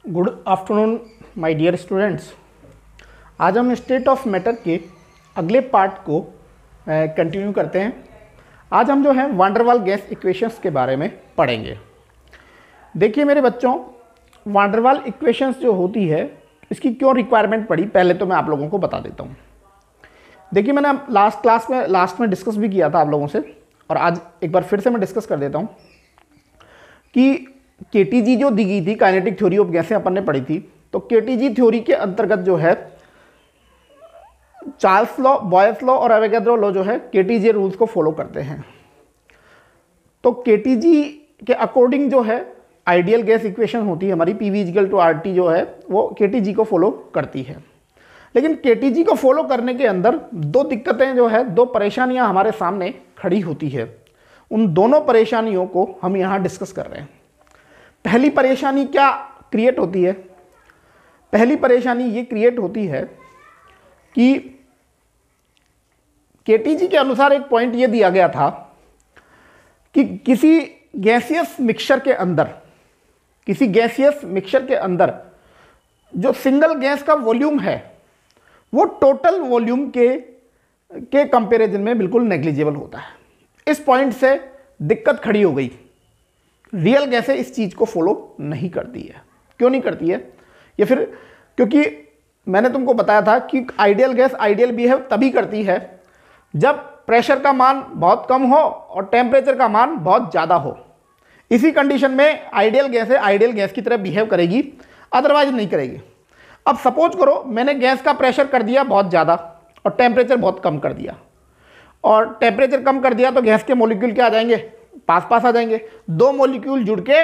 Good afternoon my dear students. आज हम state of matter के अगले पार्ट को कंटिन्यू करते हैं। आज हम जो है वान डेर वाल गैस इक्वेशंस के बारे में पढ़ेंगे। देखिए मेरे बच्चों, वान डेर वाल इक्वेशंस जो होती है इसकी क्यों रिक्वायरमेंट पड़ी, पहले तो मैं आप लोगों को बता देता हूँ। देखिए मैंने लास्ट में डिस्कस भी किया था आप लोगों से, और आज एक बार फिर से मैं डिस्कस कर देता हूँ कि केटीजी जो दी गई थी, काइनेटिक थ्योरी ऑफ गैसें अपन ने पढ़ी थी। तो केटीजी थ्योरी के अंतर्गत जो है चार्ल्स लॉ, बॉयल्स लॉ और एवोगैड्रो लॉ जो है केटीजी रूल्स को फॉलो करते हैं। तो केटीजी के अकॉर्डिंग जो है आइडियल गैस इक्वेशन होती है हमारी, पीवी इक्वल टू आरटी जो है वो केटीजी को फॉलो करती है। लेकिन केटीजी को फॉलो करने के अंदर दो दिक्कतें जो है, दो परेशानियां हमारे सामने खड़ी होती है। उन दोनों परेशानियों को हम यहाँ डिस्कस कर रहे हैं। पहली परेशानी क्या क्रिएट होती है? पहली परेशानी ये क्रिएट होती है कि केटीजी के अनुसार एक पॉइंट ये दिया गया था कि किसी गैसियस मिक्सचर के अंदर जो सिंगल गैस का वॉल्यूम है वो टोटल वॉल्यूम के कंपैरिजन में बिल्कुल नेग्लिजिबल होता है। इस पॉइंट से दिक्कत खड़ी हो गई। रियल गैसें इस चीज़ को फॉलो नहीं करती है। क्यों नहीं करती है? या फिर क्योंकि मैंने तुमको बताया था कि आइडियल गैस आइडियल बिहेव तभी करती है जब प्रेशर का मान बहुत कम हो और टेम्परेचर का मान बहुत ज़्यादा हो। इसी कंडीशन में आइडियल गैस आइडियल गैस की तरह बिहेव करेगी, अदरवाइज नहीं करेगी। अब सपोज करो मैंने गैस का प्रेशर कर दिया बहुत ज़्यादा और टेम्परेचर बहुत कम कर दिया, और टेम्परेचर कम कर दिया तो गैस के मॉलिक्यूल क्या आ जाएंगे, पास पास आ जाएंगे। दो मॉलिक्यूल जुड़ के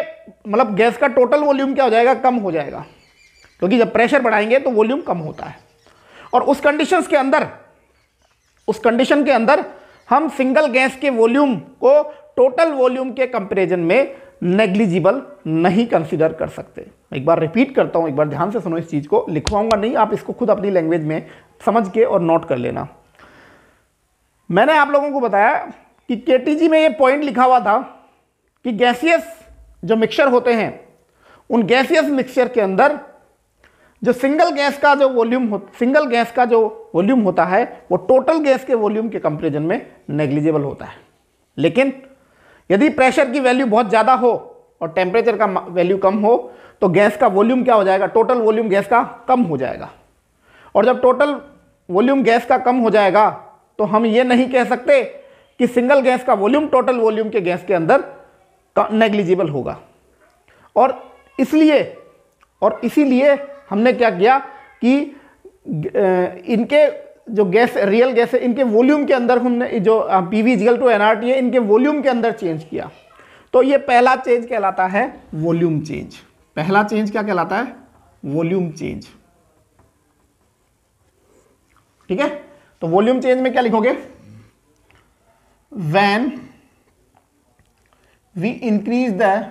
मतलब गैस का टोटल वॉल्यूम क्या हो जाएगा, कम हो जाएगा, क्योंकि जब प्रेशर बढ़ाएंगे तो वॉल्यूम कम होता है। और उस कंडीशन के अंदर हम सिंगल गैस के वॉल्यूम को टोटल वॉल्यूम के कंपैरिजन में नेग्लिजिबल नहीं कंसीडर कर सकते। एक बार रिपीट करता हूं, एक बार ध्यान से सुनो इस चीज को, लिखवाऊंगा नहीं, आप इसको खुद अपनी लैंग्वेज में समझ के और नोट कर लेना। मैंने आप लोगों को बताया कि केटीजी में ये पॉइंट लिखा हुआ था कि गैसियस जो मिक्सचर होते हैं, उन गैसियस मिक्सचर के अंदर जो सिंगल गैस का जो वॉल्यूम होता है वो टोटल गैस के वॉल्यूम के कंपैरिजन में नेग्लिजिबल होता है। लेकिन यदि प्रेशर की वैल्यू बहुत ज़्यादा हो और टेम्परेचर का वैल्यू कम हो तो गैस का वॉल्यूम क्या हो जाएगा, टोटल वॉल्यूम गैस का कम हो जाएगा। और जब टोटल वॉल्यूम गैस का कम हो जाएगा तो हम ये नहीं कह सकते कि सिंगल गैस का वॉल्यूम टोटल वॉल्यूम के गैस के अंदर नेग्लिजिबल होगा। और इसीलिए हमने क्या किया कि इनके जो रियल गैस है इनके वॉल्यूम के अंदर हमने जो पीवी इक्वल टू एनआरटी है इनके वॉल्यूम के अंदर चेंज किया। तो ये पहला चेंज कहलाता है वॉल्यूम चेंज। पहला चेंज क्या कहलाता है? Volume change. ठीक है, तो वॉल्यूम चेंज में क्या लिखोगे? when we increase the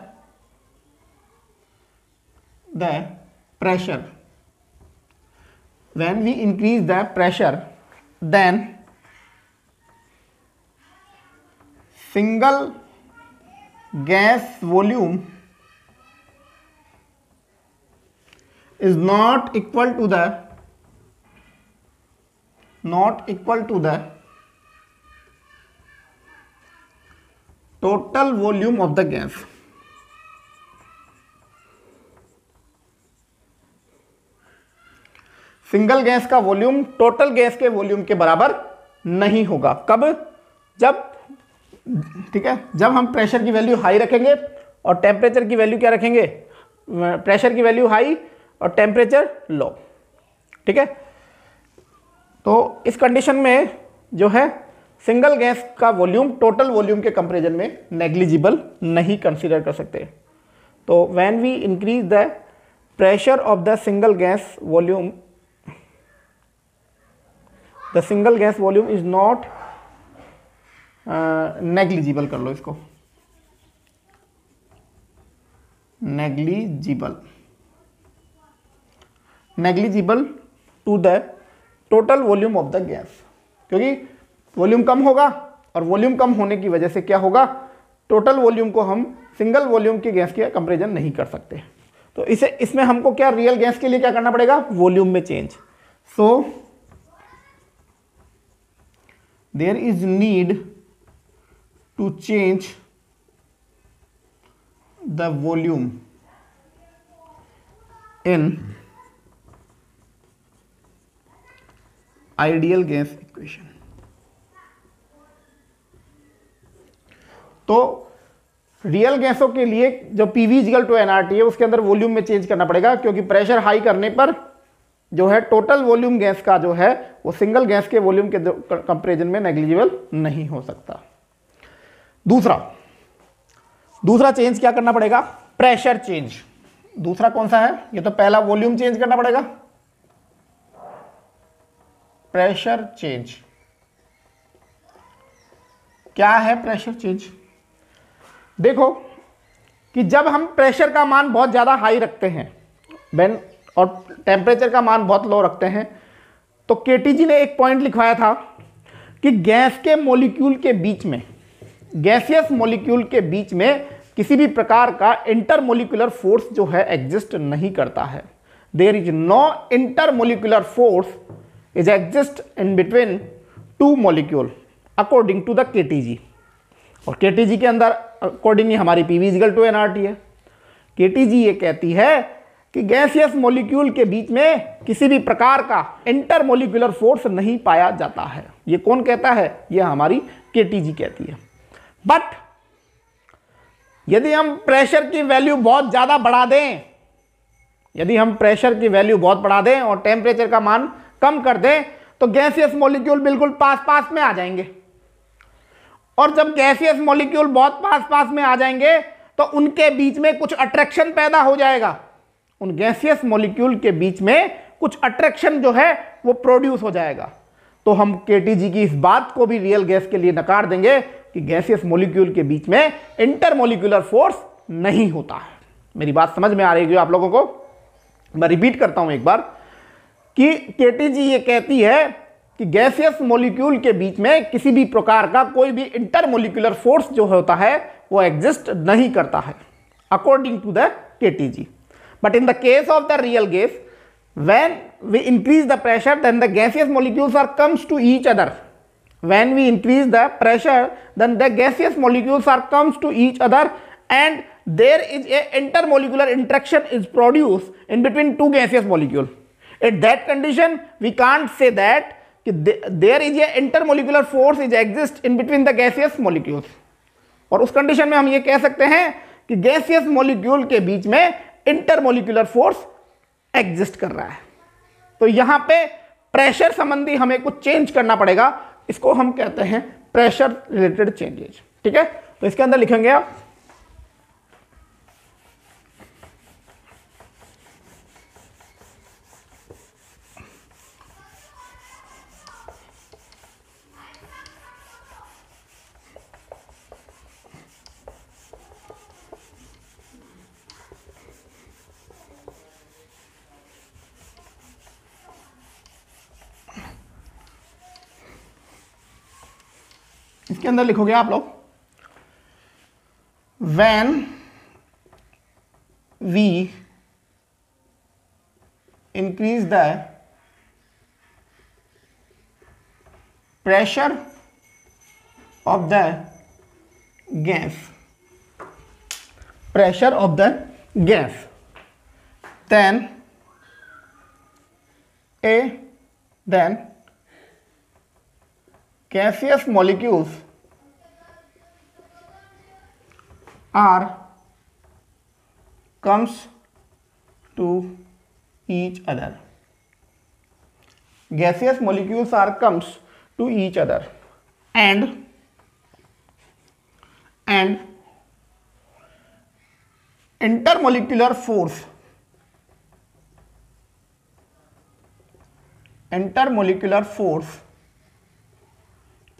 pressure, then single gas volume is not equal to the total volume of the gas। Single gas का वॉल्यूम टोटल गैस के वॉल्यूम के बराबर नहीं होगा। कब? जब, ठीक है, जब हम प्रेशर की वैल्यू हाई रखेंगे और टेम्परेचर की वैल्यू क्या रखेंगे, प्रेशर की वैल्यू हाई और टेम्परेचर लो। ठीक है, तो इस कंडीशन में जो है सिंगल गैस का वॉल्यूम टोटल वॉल्यूम के कंपैरिजन में नेग्लिजिबल नहीं कंसीडर कर सकते। तो when we increase the pressure of the single gas volume, the single gas volume is not negligible, कर लो इसको, negligible to the total volume of the gas. क्योंकि वॉल्यूम कम होगा और वॉल्यूम कम होने की वजह से क्या होगा, टोटल वॉल्यूम को हम सिंगल वॉल्यूम की गैस के कंपैरिजन नहीं कर सकते। तो इसे इसमें हमको क्या रियल गैस के लिए क्या करना पड़ेगा, वॉल्यूम में change. So there is need to change the volume in ideal gas equation. तो रियल गैसों के लिए जो पीवी इक्वल टू एनआरटी है उसके अंदर वॉल्यूम में चेंज करना पड़ेगा, क्योंकि प्रेशर हाई करने पर जो है टोटल वॉल्यूम गैस का जो है वो सिंगल गैस के वॉल्यूम के कंपैरिजन में नेग्लिजिबल नहीं हो सकता। दूसरा चेंज क्या करना पड़ेगा, प्रेशर चेंज। दूसरा कौन सा है, ये तो पहला वॉल्यूम चेंज करना पड़ेगा, प्रेशर चेंज। क्या है प्रेशर चेंज, देखो कि जब हम प्रेशर का मान बहुत ज़्यादा हाई रखते हैं और टेम्परेचर का मान बहुत लो रखते हैं, तो केटीजी ने एक पॉइंट लिखवाया था कि गैस के मॉलिक्यूल के बीच में, गैसियस मॉलिक्यूल के बीच में किसी भी प्रकार का इंटरमोलिकुलर फोर्स जो है एग्जिस्ट नहीं करता है। There is no intermolecular force is exist in between two molecule according to the KTG. और केटीजी के अंदर अकॉर्डिंगली हमारी पीवी इक्वल टू एनआरटी है। केटीजी ये कहती है कि गैसियस मॉलिक्यूल के बीच में किसी भी प्रकार का इंटरमोलिकुलर फोर्स नहीं पाया जाता है। ये कौन कहता है, ये हमारी केटीजी कहती है। बट यदि हम प्रेशर की वैल्यू बहुत ज़्यादा बढ़ा दें, यदि हम प्रेशर की वैल्यू बहुत बढ़ा दें और टेम्परेचर का मान कम कर दें, तो गैसियस मॉलिक्यूल बिल्कुल पास पास में आ जाएंगे। और जब गैसियस मॉलिक्यूल बहुत पास पास में आ जाएंगे तो उनके बीच में कुछ अट्रैक्शन पैदा हो जाएगा। उन गैसियस मॉलिक्यूल के बीच में कुछ अट्रैक्शन जो है वो प्रोड्यूस हो जाएगा। तो हम केटीजी की इस बात को भी रियल गैस के लिए नकार देंगे कि गैसियस मॉलिक्यूल के बीच में इंटरमोलिकुलर फोर्स नहीं होता है। मेरी बात समझ में आ रही है आप लोगों को? मैं रिपीट करता हूं एक बार कि केटीजी ये कहती है कि गैसियस मॉलिक्यूल के बीच में किसी भी प्रकार का कोई भी इंटरमोलिकुलर फोर्स जो होता है वो एग्जिस्ट नहीं करता है according to the KTG. But in the case of the real gas, when we increase the pressure, then the gaseous molecules are comes to each other. When we increase the pressure, then the gaseous molecules are comes to each other, and there is a intermolecular interaction is produced in between two gaseous molecules. At that condition, we can't say that there is a intermolecular force is exist in between the gaseous molecules. और उस condition में हम ये कह सकते हैं कि gaseous molecule के बीच में इंटरमोलिकुलर फोर्स एग्जिस्ट कर रहा है। तो यहां पे प्रेशर संबंधी हमें कुछ चेंज करना पड़ेगा, इसको हम कहते हैं प्रेशर रिलेटेड चेंजेस। ठीक है, तो इसके अंदर लिखेंगे आप इसके अंदर लिखोगे आप लोग when we increase the pressure of the gas, then gaseous molecules are comes to each other. Gaseous molecules are comes to each other and intermolecular force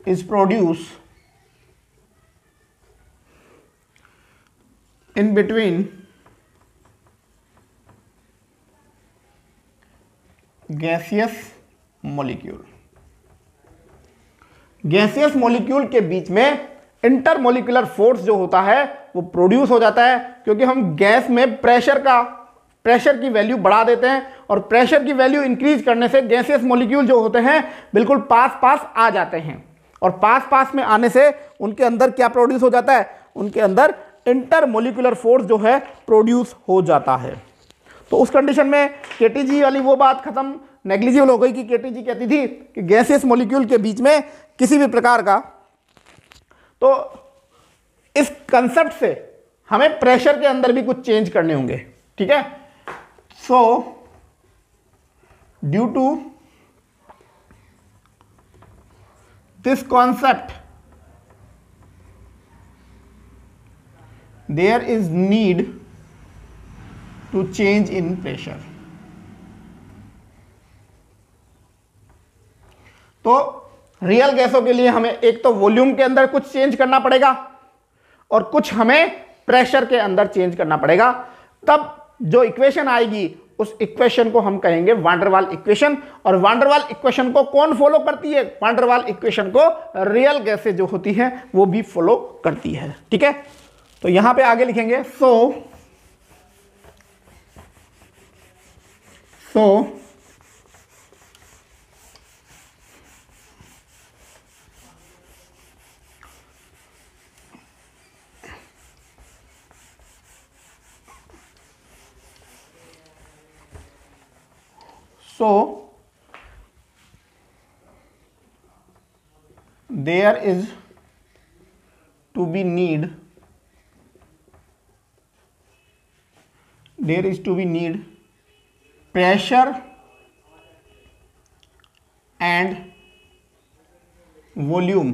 is produced in between gaseous molecule. Gaseous molecule के बीच में intermolecular force जो होता है वो produce हो जाता है, क्योंकि हम गैस में प्रेशर का प्रेशर की वैल्यू बढ़ा देते हैं, और प्रेशर की वैल्यू इंक्रीज करने से गैसियस मॉलिक्यूल जो होते हैं बिल्कुल पास पास आ जाते हैं, और पास पास में आने से उनके अंदर क्या प्रोड्यूस हो जाता है, उनके अंदर इंटरमोलिकुलर फोर्स जो है प्रोड्यूस हो जाता है। तो उस कंडीशन में केटीजी वाली वो बात खत्म, नेग्लिजिबल हो गई कि केटीजी कहती थी कि गैसियस मॉलिक्यूल के बीच में किसी भी प्रकार का, तो इस कंसेप्ट से हमें प्रेशर के अंदर भी कुछ चेंज करने होंगे, ठीक है। So due to this concept there is need to change in pressure. तो रियल गैसों के लिए हमें एक तो वॉल्यूम के अंदर कुछ चेंज करना पड़ेगा और कुछ हमें प्रेशर के अंदर चेंज करना पड़ेगा, तब जो इक्वेशन आएगी उस इक्वेशन को हम कहेंगे वान डेर वाल इक्वेशन। और वान डेर वाल इक्वेशन को कौन फॉलो करती है, वान डेर वाल इक्वेशन को रियल गैसें जो होती हैं वो भी फॉलो करती है, ठीक है। तो यहां पे आगे लिखेंगे सो there is to be need pressure and volume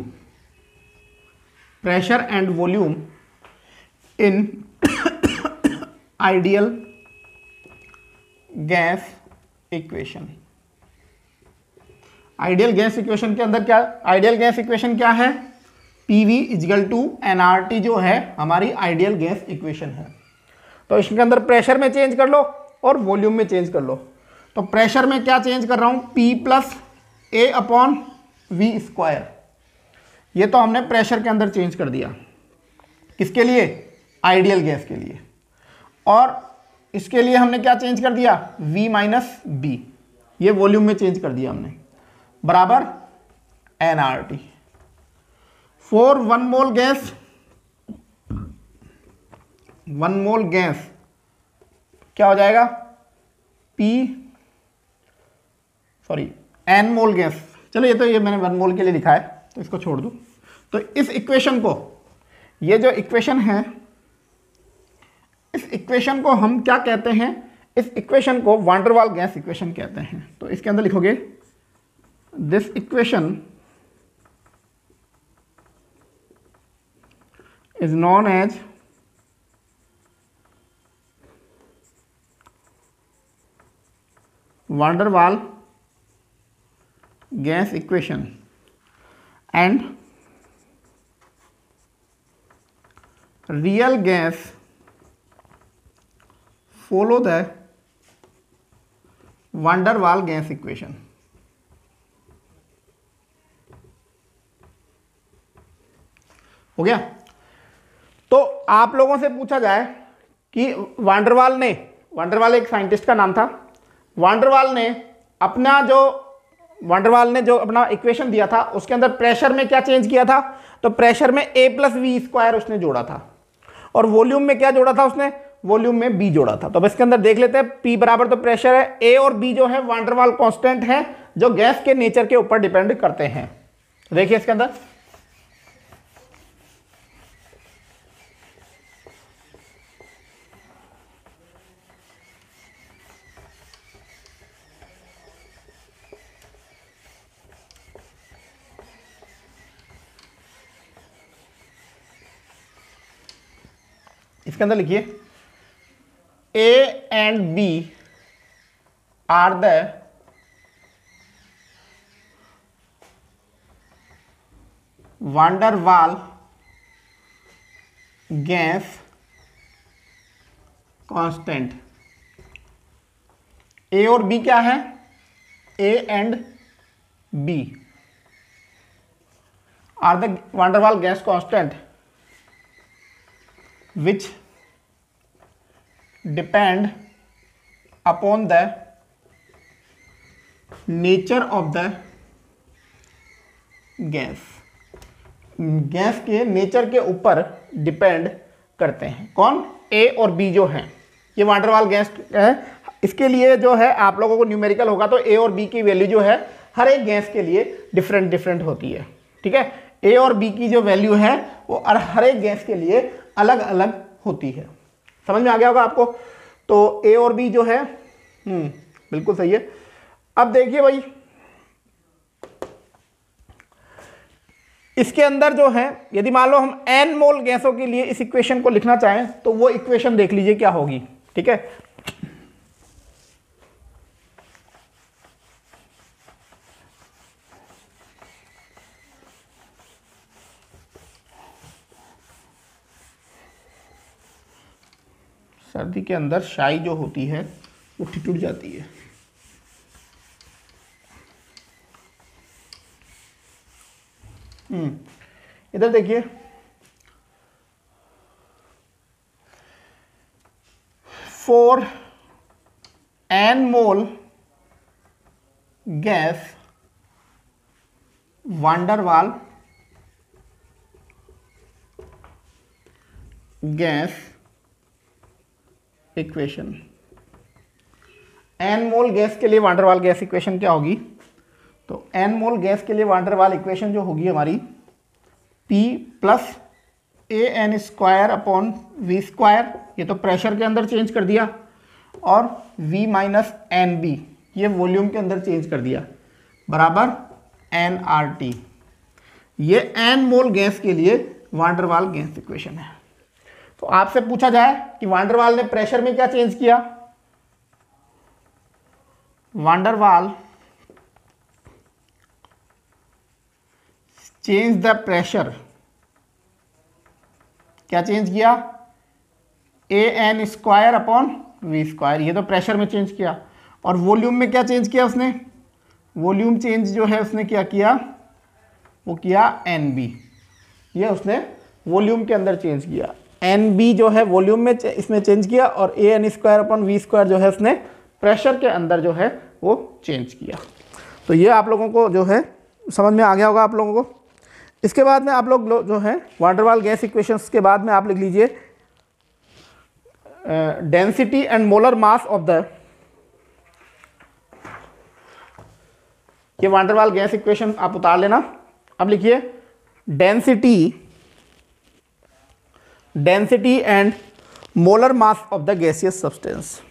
in ideal gas equation. Ideal gas equation के अंदर क्या, आइडियल गैस इक्वेशन क्या है, PV इजगल टू nRT जो है हमारी आइडियल गैस इक्वेशन है। तो इसके अंदर प्रेशर में चेंज कर लो और वॉल्यूम में चेंज कर लो। तो प्रेशर में क्या चेंज कर रहा हूं, P प्लस A/V²। ये तो हमने प्रेशर के अंदर चेंज कर दिया, किसके लिए, आइडियल गैस के लिए। और इसके लिए हमने क्या चेंज कर दिया, V माइनस B, ये वॉल्यूम में चेंज कर दिया हमने, बराबर nRT। फॉर 1 मोल गैस क्या हो जाएगा, n मोल गैस, चलो ये मैंने 1 मोल के लिए लिखा है तो इसको छोड़ दो। तो इस इक्वेशन को, ये जो इक्वेशन है, इस इक्वेशन को हम क्या कहते हैं, इस इक्वेशन को van der Waals gas equation कहते हैं। तो इसके अंदर लिखोगे this equation is known as van der Waals gas equation and real gas follow the van der Waals gas equation. हो गया। तो आप लोगों से पूछा जाए कि वान डेर वाल एक साइंटिस्ट का नाम था, वान डेर वाल ने जो अपना इक्वेशन दिया था उसके अंदर प्रेशर में क्या चेंज किया था, तो प्रेशर में A+V² उसने जोड़ा था, और वॉल्यूम में क्या जोड़ा था उसने, वॉल्यूम में B जोड़ा था। तो अब इसके अंदर देख लेते हैं, P बराबर तो प्रेशर है, A और B जो है वान डेर वाल कांस्टेंट है जो गैस के नेचर के ऊपर डिपेंड करते हैं। देखिए इसके अंदर लिखिए A and B are the van der Waals gas constant. A और B क्या है, A and B are the van der Waals gas constant which depend upon the nature of the gas, gas के nature के ऊपर depend करते हैं। कौन? ए और बी जो हैं, ये वान डेर वाल गैस है। इसके लिए जो है आप लोगों को न्यूमेरिकल होगा तो ए और बी की वैल्यू जो है हर एक गैस के लिए डिफरेंट डिफरेंट होती है। ठीक है, ए और बी की जो वैल्यू है वो हर एक गैस के लिए अलग अलग होती है। समझ में आ गया होगा आपको? तो ए और बी जो है बिल्कुल सही है। अब देखिए भाई, इसके अंदर जो है यदि मान लो हम एन मोल गैसों के लिए इस इक्वेशन को लिखना चाहें तो वो इक्वेशन देख लीजिए क्या होगी। ठीक है, सर्दी के अंदर शाई जो होती है वो ठिठुर जाती है। इधर देखिए, for n mole gas van der Waals gas equation, n mole gas के लिए van der Waals gas equation क्या होगी? तो एन मोल गैस के लिए वान डेर वाल इक्वेशन जो होगी हमारी P plus a N square upon we square, ये तो प्रेशर के अंदर चेंज कर दिया, और V माइनस एन बी, ये वॉल्यूम के अंदर चेंज कर दिया, बराबर एन आर टी। ये एन मोल गैस के लिए van der Waals gas equation है। तो आपसे पूछा जाए कि वान डेर वाल ने प्रेशर में क्या चेंज किया? Van der Waal change the pressure, क्या चेंज किया? A N square upon we square, ये तो प्रेशर में चेंज किया। और वॉल्यूम में क्या चेंज किया उसने? वॉल्यूम चेंज जो है उसने क्या किया? वो किया एन बी, ये उसने वॉल्यूम के अंदर चेंज किया। एन बी जो है वॉल्यूम में इसमें चेंज किया, और A N square upon we square जो है उसने प्रेशर के अंदर जो है वो चेंज किया। तो ये आप लोगों को जो है समझ में आ गया होगा आप लोगों को। इसके बाद में आप लोग जो है वान डेर वाल गैस इक्वेशंस के बाद में आप लिख लीजिए density and molar mass of the, ये वान डेर वाल गैस इक्वेशन आप उतार लेना। अब लिखिए density and molar mass of the gaseous substance,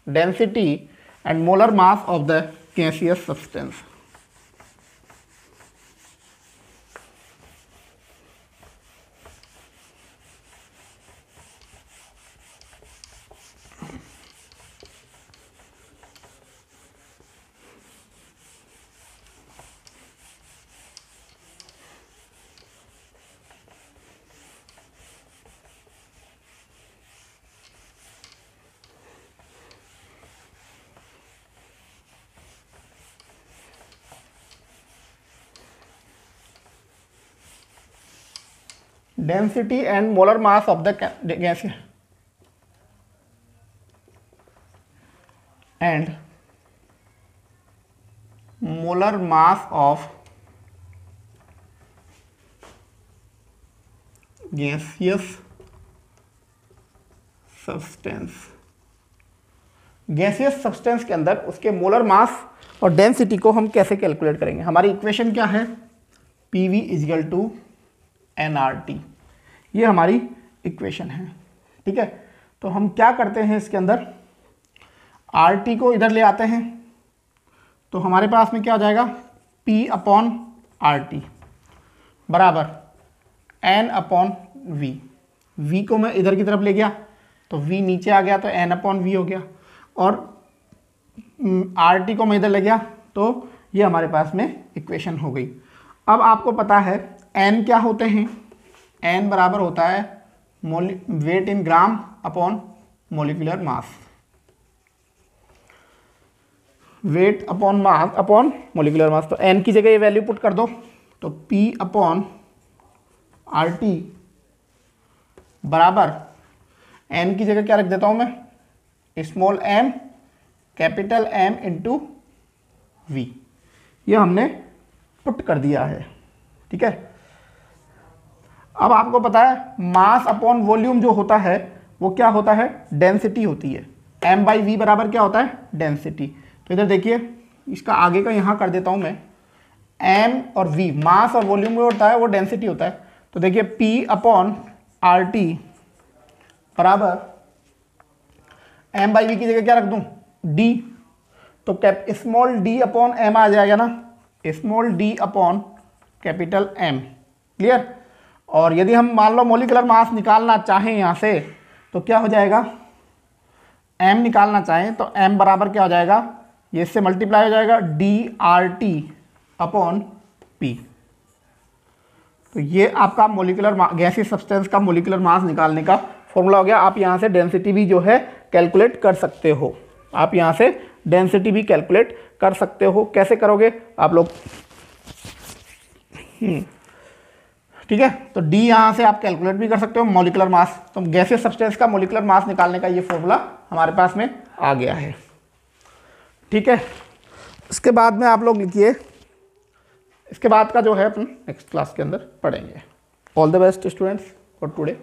density and molar mass of the gaseous substance. Density and molar mass of the gas and molar mass of gaseous substance, gaseous substance के अंदर उसके molar mass और density को हम कैसे calculate करेंगे? हमारी equation क्या है? PV इजिकल टू nRT, ये हमारी इक्वेशन है। ठीक है, तो हम क्या करते हैं इसके अंदर, RT को इधर ले आते हैं, तो हमारे पास में क्या हो जाएगा? P अपॉन RT बराबर N अपॉन V। V को मैं इधर की तरफ ले गया तो V नीचे आ गया तो N अपॉन V हो गया, और RT को मैं इधर ले गया तो ये हमारे पास में इक्वेशन हो गई। अब आपको पता है N क्या होते हैं? N बराबर होता है weight in gram upon molecular mass, weight upon mass upon molecular mass. तो N की जगह ये वैल्यू पुट कर दो, तो P अपॉन RT बराबर एन की जगह क्या रख देता हूँ मैं, small m capital m into v, ये हमने पुट कर दिया है। ठीक है, अब आपको पता है मास अपॉन वॉल्यूम जो होता है वो क्या होता है, डेंसिटी होती है। m बाई वी बराबर क्या होता है, डेंसिटी। तो इधर देखिए इसका आगे का यहाँ कर देता हूँ मैं, m और v मास और वॉल्यूम जो होता है वो डेंसिटी होता है। तो देखिए p अपॉन आर टी बराबर m बाई वी की जगह क्या रख दूँ, d, तो cap small d upon m आ जाएगा ना, small d upon capital M। Clear. और यदि हम मान लो मोलिकुलर मास निकालना चाहें यहाँ से तो क्या हो जाएगा, m निकालना चाहें तो m बराबर क्या हो जाएगा, ये इससे मल्टीप्लाई हो जाएगा DRT अपॉन P। तो ये आपका मोलिकुलर गैसीय सब्सटेंस का मोलिकुलर मास निकालने का फॉर्मूला हो गया। आप यहाँ से डेंसिटी भी जो है कैलकुलेट कर सकते हो, आप यहाँ से डेंसिटी भी कैलकुलेट कर सकते हो। कैसे करोगे आप लोग, ठीक है। तो D यहाँ से आप कैलकुलेट भी कर सकते हो मोलिकुलर मास। तो गैसीय सब्सटेंस का मोलिकुलर मास निकालने का ये फॉर्मूला हमारे पास में आ गया है। ठीक है, इसके बाद में आप लोग लिखिए, इसके बाद का जो है अपन नेक्स्ट क्लास के अंदर पढ़ेंगे। All the best students for today.